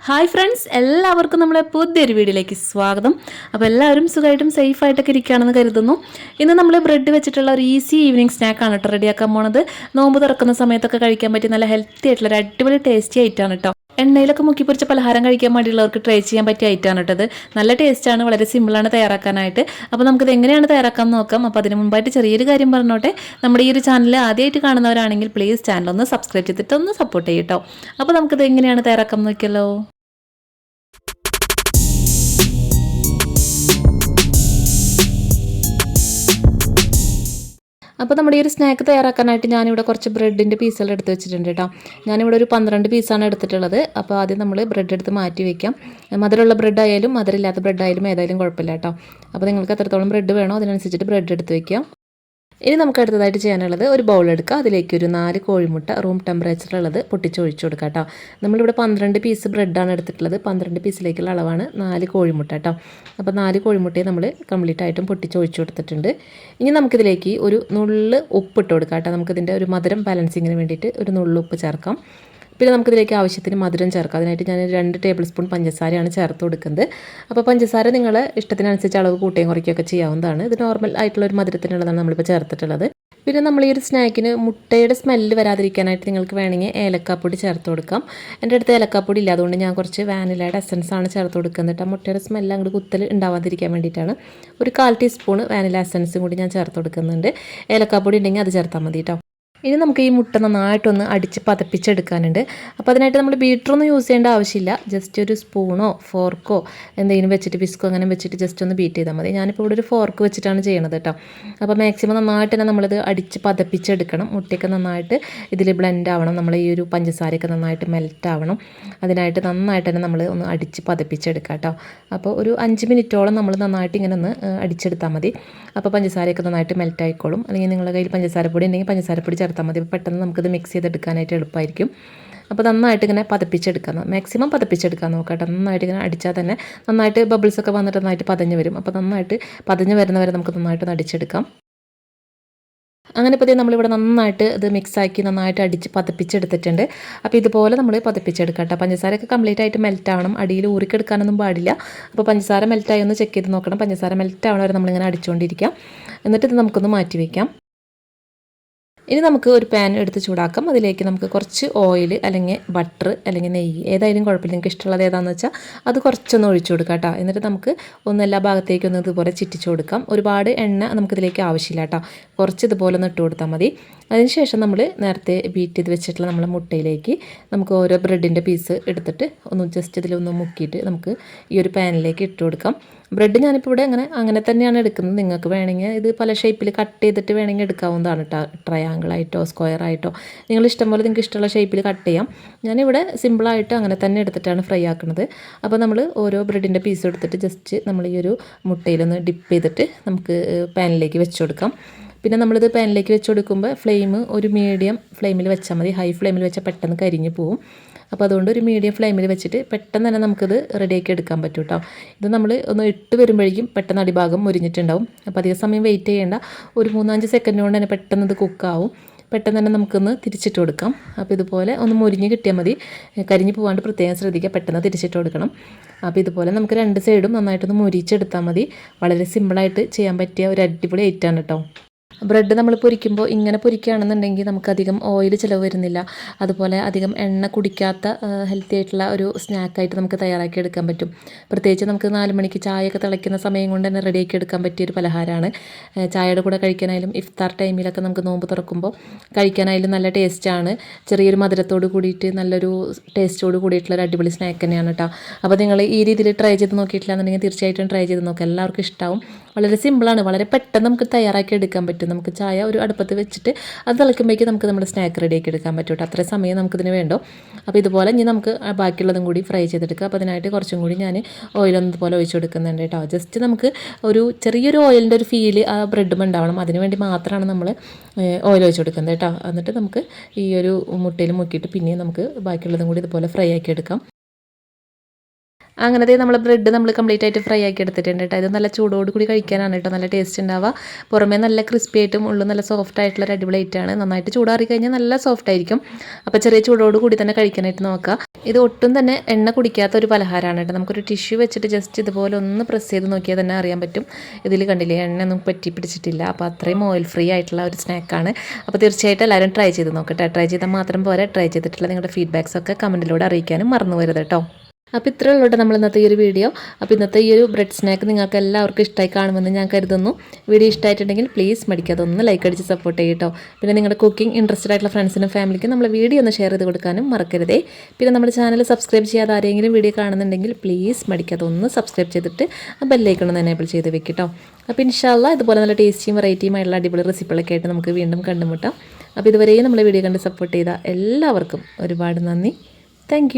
Hi friends, എല്ലാവർക്കും നമ്മളെ പുതിയൊരു വീഡിയോയിലേക്ക് സ്വാഗതം. അപ്പോൾ എല്ലാവരും സുഖമായിട്ടും സേഫായിട്ടൊക്കെ ഇരിക്കുകയാണെന്ന് കരുതുന്നു. ഇന്ന് നമ്മൾ ബ്രെഡ് വെച്ചിട്ടുള്ള ഒരു ഈസി ഈവനിങ് സ്നാക്കാണ് കേട്ടോ റെഡിയാക്കാൻ പോണത്. നോമ്പ് തുറക്കുന്ന സമയത്തൊക്കെ കഴിക്കാൻ പറ്റിയ നല്ല ഹെൽത്തി ആയിട്ടുള്ള ഒരു അടിപൊളി ടേസ്റ്റി ആയിട്ടാണ് കേട്ടോ. എണ്ണയിലൊക്കെ മുക്കി പൊരിച്ച പലഹാരം കഴിക്കാൻ വേണ്ടിയുള്ളവർക്ക് ട്രൈ ചെയ്യാൻ പറ്റിയ ഐറ്റമാണ് കേട്ടത്. നല്ല ടേസ്റ്റാണ്, വളരെ സിമ്പിളാണ് തയ്യാറാക്കാനായിട്ട്. അപ്പോൾ നമുക്കിത് എങ്ങനെയാണ് തയ്യാറാക്കാൻ നോക്കാം. അപ്പോൾ അതിന് മുമ്പായിട്ട് ചെറിയൊരു കാര്യം പറഞ്ഞോട്ടെ. നമ്മുടെ ഈ ഒരു ചാനൽ ആദ്യമായിട്ട് കാണുന്നവരാണെങ്കിൽ പ്ലീസ് ചാനൽ ഒന്ന് സബ്സ്ക്രൈബ് ചെയ്തിട്ട് ഒന്ന് സപ്പോർട്ട് ചെയ്യട്ടോ. അപ്പോൾ നമുക്കിത് എങ്ങനെയാണ് തയ്യാറാക്കാൻ നോക്കിയല്ലോ. അപ്പോൾ നമ്മുടെ ഈ ഒരു സ്നാക്ക് തയ്യാറാക്കാനായിട്ട് ഞാനിവിടെ കുറച്ച് ബ്രെഡിൻ്റെ പീസുകൾ എടുത്ത് വെച്ചിട്ടുണ്ട് കേട്ടോ. ഞാനിവിടെ ഒരു 12 പീസാണ് എടുത്തിട്ടുള്ളത്. അപ്പോൾ ആദ്യം നമ്മൾ ബ്രെഡ് എടുത്ത് മാറ്റി വയ്ക്കാം. മധുരമുള്ള ബ്രെഡ് ആയാലും മധുരമില്ലാത്ത ബ്രെഡ് ആയാലും ഏതായാലും കുഴപ്പമില്ല കേട്ടോ. അപ്പോൾ നിങ്ങൾക്ക് എത്രത്തോളം ബ്രെഡ് വേണോ അതിനനുസരിച്ചിട്ട് ബ്രെഡ് എടുത്ത് വയ്ക്കാം. ഇനി നമുക്ക് അടുത്തതായിട്ട് ചെയ്യാനുള്ളത് ഒരു ബൗൾ എടുക്കുക. അതിലേക്ക് ഒരു 4 കോഴിമുട്ട റൂം ടെമ്പറേച്ചറുള്ളത് പൊട്ടിച്ചൊഴിച്ചു കൊടുക്കുക കേട്ടോ. നമ്മളിവിടെ 12 പീസ് ബ്രെഡാണ് എടുത്തിട്ടുള്ളത്. 12 പീസിലേക്കുള്ള അളവാണ് 4 കോഴിമുട്ട കേട്ടോ. അപ്പോൾ 4 കോഴിമുട്ടയെ നമ്മൾ കംപ്ലീറ്റ് ആയിട്ടും പൊട്ടിച്ചൊഴിച്ചു കൊടുത്തിട്ടുണ്ട്. ഇനി നമുക്കിതിലേക്ക് ഒരു നുള്ള് ഉപ്പിട്ട് കൊടുക്കാം കേട്ടോ. നമുക്കിതിൻ്റെ ഒരു മധുരം ബാലൻസിങ്ങിന് വേണ്ടിയിട്ട് ഒരു നുള്ള് ഉപ്പ് ചേർക്കാം. പിന്നെ നമുക്കിതിലേക്ക് ആവശ്യത്തിന് മധുരം ചേർക്കാം. അതിനായിട്ട് ഞാൻ 2 ടേബിൾ സ്പൂൺ പഞ്ചസാരയാണ് ചേർത്ത് കൊടുക്കുന്നത്. അപ്പോൾ പഞ്ചസാര നിങ്ങളുടെ ഇഷ്ടത്തിനനുസരിച്ച് അളവ് കൂട്ടുകയും കുറയ്ക്കുകയൊക്കെ ചെയ്യാവുന്നതാണ്. ഇത് നോർമൽ ആയിട്ടുള്ള ഒരു മധുരത്തിനുള്ളതാണ് നമ്മളിപ്പോൾ ചേർത്തിട്ടുള്ളത്. പിന്നെ നമ്മൾ ഈ ഒരു സ്നാക്കിന് മുട്ടയുടെ സ്മെല്ല് വരാതിരിക്കാനായിട്ട് നിങ്ങൾക്ക് വേണമെങ്കിൽ ഏലക്കാപ്പൊടി ചേർത്ത് കൊടുക്കാം. എൻ്റെ അടുത്ത് ഏലക്കാപ്പൊടി ഇല്ല, അതുകൊണ്ട് ഞാൻ കുറച്ച് വാനിലയുടെ എസൻസ് ആണ് ചേർത്ത് കൊടുക്കുന്നത്. മുട്ടയുടെ സ്മെല്ല് അങ്ങോട്ട് കുത്തൽ ഉണ്ടാവാതിരിക്കാൻ വേണ്ടിയിട്ടാണ്. ഒരു 1/4 ടീസ്പൂൺ വാനില എസൻസും കൂടി ഞാൻ ചേർത്ത് കൊടുക്കുന്നുണ്ട്. ഏലക്കാപ്പൊടി ഉണ്ടെങ്കിൽ അത് ചേർത്താൽ മതി കേട്ടോ. ഇനി നമുക്ക് ഈ മുട്ട നന്നായിട്ടൊന്ന് അടിച്ച് പതപ്പിച്ചെടുക്കാനുണ്ട്. അപ്പോൾ അതിനായിട്ട് നമ്മൾ ബീറ്ററൊന്നും യൂസ് ചെയ്യേണ്ട ആവശ്യമില്ല. ജസ്റ്റ് ഒരു സ്പൂണോ ഫോർക്കോ എന്തെങ്കിലും വെച്ചിട്ട് വിസ്കോ അങ്ങനെ വെച്ചിട്ട് ജസ്റ്റ് ഒന്ന് ബീറ്റ് ചെയ്താൽ മതി. ഞാനിപ്പോൾ ഇവിടെ ഒരു ഫോർക്ക് വെച്ചിട്ടാണ് ചെയ്യണത് കേട്ടോ. അപ്പോൾ മാക്സിമം നന്നായിട്ട് തന്നെ നമ്മളിത് അടിച്ച് പതപ്പിച്ചെടുക്കണം. മുട്ടയൊക്കെ നന്നായിട്ട് ഇതിൽ ബ്ലെൻഡ് ആവണം. നമ്മൾ ഈ ഒരു പഞ്ചസാരയൊക്കെ നന്നായിട്ട് മെൽറ്റ് ആവണം. അതിനായിട്ട് നന്നായിട്ട് തന്നെ നമ്മൾ ഒന്ന് അടിച്ച് പതപ്പിച്ചെടുക്കാം കേട്ടോ. അപ്പോൾ ഒരു 5 മിനിറ്റോളം നമ്മൾ നന്നായിട്ട് ഇങ്ങനെ ഒന്ന് അടിച്ചെടുത്താൽ മതി. അപ്പോൾ പഞ്ചസാരയൊക്കെ നന്നായിട്ട് മെൽറ്റ് ആയിക്കോളും. അല്ലെങ്കിൽ നിങ്ങളുടെ കയ്യിൽ പഞ്ചസാരപ്പൊടി ഉണ്ടെങ്കിൽ പഞ്ചസാരപ്പൊടി ചേർത്താൽ മതി. പെട്ടെന്ന് നമുക്കിത് മിക്സ് ചെയ്തെടുക്കാനായിട്ട് എളുപ്പമായിരിക്കും. അപ്പോൾ നന്നായിട്ട് ഇങ്ങനെ പതപ്പിച്ചെടുക്കാം, മാക്സിമം പതപ്പിച്ചെടുക്കാൻ നോക്കാം. നന്നായിട്ട് ഇങ്ങനെ അടിച്ചാൽ തന്നെ നന്നായിട്ട് ബബിൾസൊക്കെ വന്നിട്ട് നന്നായിട്ട് പതഞ്ഞ് വരും. അപ്പോൾ നന്നായിട്ട് പതഞ്ഞ് വരുന്നവരെ നമുക്ക് നന്നായിട്ട് അടിച്ചെടുക്കാം. അങ്ങനെ ഇപ്പോൾ നമ്മളിവിടെ നന്നായിട്ട് ഇത് മിക്സാക്കി നന്നായിട്ട് അടിച്ച് പതപ്പിച്ചെടുത്തിട്ടുണ്ട്. അപ്പോൾ ഇതുപോലെ നമ്മൾ പതപ്പിച്ചെടുക്കാം കേട്ടോ. പഞ്ചസാരയൊക്കെ കംപ്ലീറ്റ് ആയിട്ട് മെൽറ്റ് ആവണം. അടിയിൽ ഊറിക്കെടുക്കാനൊന്നും പാടില്ല. അപ്പോൾ പഞ്ചസാര മെൽറ്റായി ഒന്ന് ചെക്ക് ചെയ്ത് നോക്കണം. പഞ്ചസാര മെൽറ്റ് ആവണ വരെ നമ്മളിങ്ങനെ അടിച്ചുകൊണ്ടിരിക്കാം. എന്നിട്ട് ഇത് നമുക്കൊന്ന് മാറ്റി വയ്ക്കാം. ഇനി നമുക്ക് ഒരു പാൻ എടുത്ത് ചൂടാക്കാം. അതിലേക്ക് നമുക്ക് കുറച്ച് ഓയിൽ അല്ലെങ്കിൽ ബട്ടർ അല്ലെങ്കിൽ നെയ്യ് ഏതായാലും കുഴപ്പമില്ല, നിങ്ങൾക്ക് ഇഷ്ടമുള്ളത് ഏതാണെന്ന് വെച്ചാൽ അത് കുറച്ചൊന്ന് ഒഴിച്ചു കൊടുക്കാം കേട്ടോ. എന്നിട്ട് നമുക്ക് എല്ലാ ഭാഗത്തേക്കൊന്ന് ഇതുപോലെ ചിറ്റിച്ചു കൊടുക്കാം. ഒരുപാട് എണ്ണ നമുക്കിതിലേക്ക് ആവശ്യമില്ല കേട്ടോ. കുറച്ച് ഇതുപോലെ ഒന്ന് ഇട്ട് കൊടുത്താൽ മതി. അതിനുശേഷം നമ്മൾ നേരത്തെ ബീറ്റ് ചെയ്ത് വെച്ചിട്ടുള്ള നമ്മളെ മുട്ടയിലേക്ക് നമുക്ക് ഓരോ ബ്രെഡിൻ്റെ പീസ് എടുത്തിട്ട് ഒന്ന് ജസ്റ്റ് ഇതിലൊന്ന് മുക്കിയിട്ട് നമുക്ക് ഈ ഒരു പാനിലേക്ക് ഇട്ട് കൊടുക്കാം. ബ്രെഡ് ഞാനിപ്പോൾ ഇവിടെ അങ്ങനെ തന്നെയാണ് എടുക്കുന്നത്. നിങ്ങൾക്ക് വേണമെങ്കിൽ ഇത് പല ഷേപ്പിൽ കട്ട് ചെയ്തിട്ട് വേണമെങ്കിൽ എടുക്കാവുന്നതാണ് കേട്ടോ. ട്രയാങ്കിളായിട്ടോ സ്ക്വയറായിട്ടോ നിങ്ങൾ ഇഷ്ടം പോലെ നിങ്ങൾക്ക് ഇഷ്ടമുള്ള ഷേപ്പിൽ കട്ട് ചെയ്യാം. ഞാനിവിടെ സിമ്പിളായിട്ട് അങ്ങനെ തന്നെ എടുത്തിട്ടാണ് ഫ്രൈ ആക്കുന്നത്. അപ്പോൾ നമ്മൾ ഓരോ ബ്രെഡിൻ്റെ പീസ് എടുത്തിട്ട് ജസ്റ്റ് നമ്മൾ ഈ ഒരു മുട്ടയിലൊന്ന് ഡിപ്പ് ചെയ്തിട്ട് നമുക്ക് പാനിലേക്ക് വെച്ച് കൊടുക്കാം. പിന്നെ നമ്മളിത് പാനിലേക്ക് വെച്ച് കൊടുക്കുമ്പോൾ ഫ്ലെയിം ഒരു മീഡിയം ഫ്ലെയിമിൽ വെച്ചാൽ മതി. ഹൈ ഫ്ലെയിമിൽ വെച്ചാൽ പെട്ടെന്ന് കരിഞ്ഞ് പോവും. അപ്പോൾ അതുകൊണ്ട് ഒരു മീഡിയം ഫ്ലെയിമിൽ വെച്ചിട്ട് പെട്ടെന്ന് തന്നെ നമുക്കിത് റെഡിയാക്കി എടുക്കാൻ പറ്റും കേട്ടോ. ഇത് നമ്മൾ ഒന്ന് ഇട്ട് വരുമ്പോഴേക്കും പെട്ടെന്ന് അടിഭാഗം മുരിഞ്ഞിട്ടുണ്ടാവും. അപ്പോൾ അധിക സമയം വെയിറ്റ് ചെയ്യേണ്ട. ഒരു 3-5 സെക്കൻഡ് കൊണ്ട് തന്നെ പെട്ടെന്ന് ഇത് കുക്കാവും. പെട്ടെന്ന് തന്നെ നമുക്കൊന്ന് തിരിച്ചിട്ട് കൊടുക്കാം. അപ്പോൾ ഇതുപോലെ ഒന്ന് മുരിഞ്ഞ് കിട്ടിയാൽ മതി. കരിഞ്ഞ് പോകാണ്ട് പ്രത്യേകം ശ്രദ്ധിക്കുക. പെട്ടെന്ന് തിരിച്ചിട്ട് കൊടുക്കണം. അപ്പോൾ ഇതുപോലെ നമുക്ക് 2 സൈഡും നന്നായിട്ടൊന്ന് മുരിച്ചെടുത്താൽ മതി. വളരെ സിമ്പിളായിട്ട് ചെയ്യാൻ പറ്റിയ ഒരു അടിപൊളി ഐറ്റമാണ് കേട്ടോ. ബ്രെഡ് നമ്മൾ പൊരിക്കുമ്പോൾ ഇങ്ങനെ പൊരിക്കുകയാണെന്നുണ്ടെങ്കിൽ നമുക്കധികം ഓയിൽ ചിലവ് വരുന്നില്ല. അതുപോലെ അധികം എണ്ണ കുടിക്കാത്ത ഹെൽത്തി ആയിട്ടുള്ള ഒരു സ്നാക്കായിട്ട് നമുക്ക് തയ്യാറാക്കി എടുക്കാൻ പറ്റും. പ്രത്യേകിച്ച് നമുക്ക് 4 മണിക്ക് ചായയൊക്കെ തിളയ്ക്കുന്ന സമയം കൊണ്ട് തന്നെ റെഡിയാക്കി എടുക്കാൻ പറ്റിയൊരു പലഹാരമാണ്. ചായയുടെ കൂടെ കഴിക്കാനായാലും ഇഫ്താർ ടൈമിലൊക്കെ നമുക്ക് നോമ്പ് തുറക്കുമ്പോൾ കഴിക്കാനായാലും നല്ല ടേസ്റ്റാണ്. ചെറിയൊരു മധുരത്തോട് കൂടിയിട്ട് നല്ലൊരു ടേസ്റ്റോട് കൂടിയിട്ടുള്ളൊരു അടിപൊളി സ്നാക്ക് തന്നെയാണ് കേട്ടോ. അപ്പോൾ നിങ്ങൾ ഈ രീതിയിൽ ട്രൈ ചെയ്ത് നോക്കിയിട്ടില്ല എന്നുണ്ടെങ്കിൽ തീർച്ചയായിട്ടും ട്രൈ ചെയ്ത് നോക്കുക. എല്ലാവർക്കും ഇഷ്ടമാവും. വളരെ സിമ്പിളാണ്, വളരെ പെട്ടെന്ന് നമുക്ക് തയ്യാറാക്കി എടുക്കാൻ പറ്റും. നമുക്ക് ചായ ഒരു അടുപ്പത്ത് വെച്ചിട്ട് അത് തിളയ്ക്കുമ്പോഴേക്കും നമുക്ക് നമ്മുടെ സ്നാക്ക് റെഡിയാക്കി എടുക്കാൻ പറ്റും കേട്ടോ. അത്രയും സമയം നമുക്കിതിന് വേണ്ടോ. അപ്പോൾ ഇതുപോലെ ഇനി നമുക്ക് ബാക്കിയുള്ളതും കൂടി ഫ്രൈ ചെയ്തെടുക്കുക. അപ്പോൾ അതിനായിട്ട് കുറച്ചും കൂടി ഞാൻ ഓയിലൊന്നും ഇതുപോലെ ഒഴിച്ച് കൊടുക്കുന്നുണ്ട് കേട്ടോ. ജസ്റ്റ് നമുക്ക് ഒരു ചെറിയൊരു ഓയിലിൻ്റെ ഒരു ഫീല് ആ ബ്രെഡും ഉണ്ടാവണം. അതിന് വേണ്ടി മാത്രമാണ് നമ്മൾ ഓയിൽ ഒഴിച്ച് കൊടുക്കുന്നത് കേട്ടോ. എന്നിട്ട് നമുക്ക് ഈ ഒരു മുട്ടയിൽ മുക്കിയിട്ട് പിന്നെയും നമുക്ക് ബാക്കിയുള്ളതും കൂടി ഇതുപോലെ ഫ്രൈ ആക്കി എടുക്കാം. അങ്ങനത്തെ നമ്മൾ ബ്രെഡ് നമ്മൾ കംപ്ലീറ്റ് ആയിട്ട് ഫ്രൈ ആക്കി എടുത്തിട്ടുണ്ട് കേട്ടോ. ഇത് നല്ല ചൂടോട് കൂടി കഴിക്കാനാണ് കേട്ടോ നല്ല ടേസ്റ്റ് ഉണ്ടാവുക. പുറമേ നല്ല ക്രിസ്പി ആയിട്ടും ഉള്ളിൽ നല്ല സോഫ്റ്റ് ആയിട്ടുള്ള ഒരു അടിപൊളി ഐറ്റമാണ്. നന്നായിട്ട് ചൂടാറി കഴിഞ്ഞാൽ നല്ല സോഫ്റ്റ് ആയിരിക്കും. അപ്പോൾ ചെറിയ ചൂടോട് കൂടി തന്നെ കഴിക്കാനായിട്ട് നോക്കുക. ഇത് ഒട്ടും തന്നെ എണ്ണ കുടിക്കാത്ത ഒരു പലഹാരമാണ് കേട്ടോ. നമുക്കൊരു ടിഷ്യൂ വെച്ചിട്ട് ജസ്റ്റ് ഇതുപോലെ ഒന്ന് പ്രസ് ചെയ്ത് നോക്കിയാൽ തന്നെ അറിയാൻ പറ്റും. ഇതിൽ കണ്ടില്ലേ എണ്ണയൊന്നും പറ്റി പിടിച്ചിട്ടില്ല. അപ്പോൾ അത്രയും ഓയിൽ ഫ്രീ ആയിട്ടുള്ള ഒരു സ്നാക്കാണ്. അപ്പോൾ തീർച്ചയായിട്ടും എല്ലാവരും ട്രൈ ചെയ്ത് നോക്കട്ടെ. ട്രൈ ചെയ്താൽ മാത്രം പോരാ, ട്രൈ ചെയ്തിട്ടുള്ള നിങ്ങളുടെ ഫീഡ്ബാക്സ് ഒക്കെ കമൻറ്റിലൂടെ അറിയിക്കാനും മറന്നു പോരുത് കേട്ടോ. അപ്പോൾ ഇത്രയേ ഉള്ളൂ നമ്മൾ ഇന്നത്തെ ഈ ഒരു വീഡിയോ. അപ്പോൾ ഇന്നത്തെ ഈ ഒരു ബ്രെഡ് സ്നാക്ക് നിങ്ങൾക്ക് എല്ലാവർക്കും ഇഷ്ടമായി കാണുമെന്ന് ഞാൻ കരുതുന്നു. വീഡിയോ ഇഷ്ടമായിട്ടുണ്ടെങ്കിൽ പ്ലീസ് മടിക്കാതെ ഒന്ന് ലൈക്ക് അടിച്ച് സപ്പോർട്ട് ചെയ്യട്ടോ. പിന്നെ നിങ്ങളുടെ കുക്കിംഗ് ഇൻട്രസ്റ്റഡ് ആയിട്ടുള്ള ഫ്രണ്ട്സിനും ഫാമിലിക്കും നമ്മൾ വീഡിയോ ഒന്ന് ഷെയർ ചെയ്ത് കൊടുക്കാനും മറക്കരുതേ. പിന്നെ നമ്മുടെ ചാനൽ സബ്സ്ക്രൈബ് ചെയ്യാതെ ആരെങ്കിലും വീഡിയോ കാണുന്നുണ്ടെങ്കിൽ പ്ലീസ് മടിക്കാതെ ഒന്ന് സബ്സ്ക്രൈബ് ചെയ്തിട്ട് ആ ബെല്ലൈക്കൺ ഒന്ന് എനേബിൾ ചെയ്ത് വെക്കട്ടോ. അപ്പോൾ ഇൻഷാ അല്ലാഹ് ഇതുപോലെ നല്ല ടേസ്റ്റിയും വെറൈറ്റിയുമായിട്ടുള്ള അടിപൊളി റെസിപ്പികളൊക്കെ ആയിട്ട് നമുക്ക് വീണ്ടും കണ്ടുമുട്ടാം. അപ്പോൾ ഇതുവരെയും നമ്മളെ വീഡിയോ കണ്ട് സപ്പോർട്ട് ചെയ്ത എല്ലാവർക്കും ഒരുപാട് നന്ദി. താങ്ക്